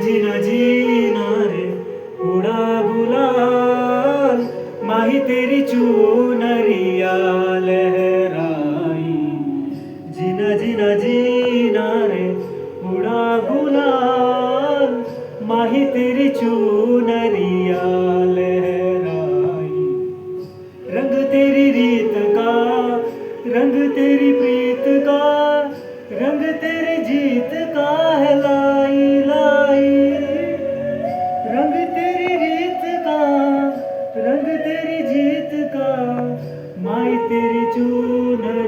जीना जीना रे उड़ा गुलाल, माही तेरी चूनरिया लहराई। जीना जीना जीना रे उड़ा गुलाल, माही तेरी चूनरिया लहराई। रंग तेरी रीत का, रंग तेरी प्रीत का, रंग तेरी जीत का है लाई लाई। रंग तेरी रीत का, रंग तेरी जीत का, माई तेरी चूनर